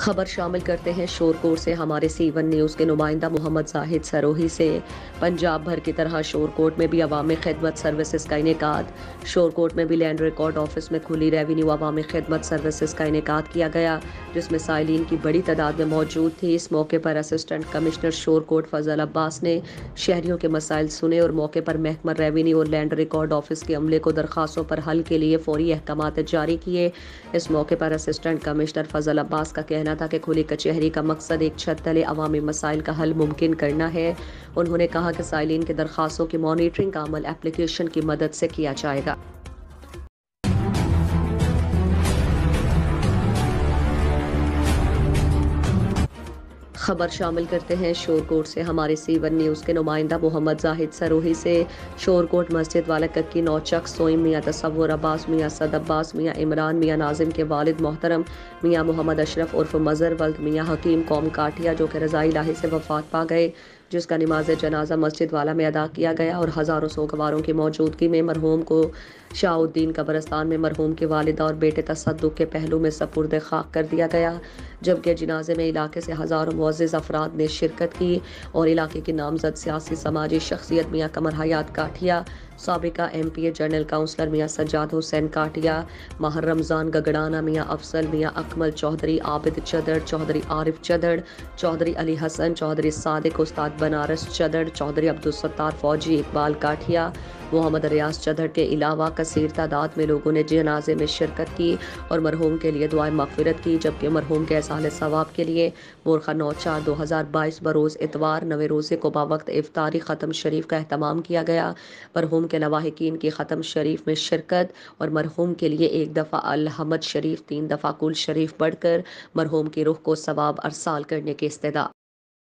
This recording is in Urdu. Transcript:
خبر شامل کرتے ہیں شورکوٹ سے ہمارے سی1 نیوز کے نمائندہ محمد زاہد سروہی سے۔ پنجاب بھر کی طرح شورکوٹ میں بھی عوامی خدمت سروسز کا انعقاد۔ شورکوٹ میں بھی لینڈ ریکارڈ آفس میں کھلی ریونیو عوامی خدمت سروسز کا انعقاد کیا گیا، جس میں سائلین کی بڑی تعداد میں موجود تھی۔ اس موقع پر اسسٹنٹ کمشنر شورکوٹ فضل عباس نے شہریوں کے مسائل سنے اور موقع پر محکمہ ریونیو اور لینڈ ریکارڈ آفس کے عملے کو درخواستوں پر حل کے لیے فوری احکامات جاری کیے۔ اس موقع پر اسسٹنٹ کمشنر فضل عباس کا کہنا تھا کہ کھلی کچہری کا مقصد ایک چھت تلے عوامی مسائل کا حل ممکن کرنا ہے۔ انہوں نے کہا کہ سائلین کے درخواستوں کی مانیٹرنگ کا عمل اپلیکیشن کی مدد سے کیا جائے گا۔ خبر شامل کرتے ہیں شورکوٹ سے ہمارے سی1 نیوز کے نمائندہ محمد زاہد سروہی سے۔ شورکوٹ مسجد والا ککی نوچک سوئم میاں تصور عباس، میاں صد عباس، میاں عمران، میاں ناظم کے والد محترم میاں محمد اشرف عرف مظہر ولد میاں حکیم قوم کاٹیا، جو کہ رضاء الہی سے وفات پا گئے، جس کا نماز جنازہ مسجد والا میں ادا کیا گیا اور ہزاروں سوگواروں کی موجودگی میں مرحوم کو شاہ الدین قبرستان میں مرحوم کی والدہ اور بیٹے تصدق کے پہلو میں سپرد خاک کر دیا گیا، جبکہ جنازے میں علاقے سے ہزاروں معزز افراد نے شرکت کی اور علاقے کی نامزد سیاسی سماجی شخصیت میاں قمر حیات کاٹیا، سابقہ M P A general councillor Mian Sajjad حسین کاٹیا، ماہر رمضان گگڑانہ، میاں افضل، میاں اکمل چودھری، عابد چدر، چودھری عارف چدر، چودھری علی حسن، چودھری صادق، استاد بنارس چدر، چودھری عبدالستار فوجی، اقبال کاٹیا، محمد ریاض چدر کے علاوہ کثیر تعداد میں لوگوں نے جنازے میں شرکت کی اور مرحوم کے لیے دعائیں مغفرت کی، جبکہ مرحوم کے اصالِ ثواب کے لیے مورخہ 9/4/2022 بروز اتوار 9 روزے کو باوقت افطاری ختم شریف کا اہتمام کیا گیا۔ مرحوم کے لواحقین کی ختم شریف میں شرکت اور مرحوم کے لیے 1 دفعہ الحمد شریف، 3 دفعہ کل شریف پڑھ کر مرحوم کی روح کو ثواب ارسال کرنے کی استدعا۔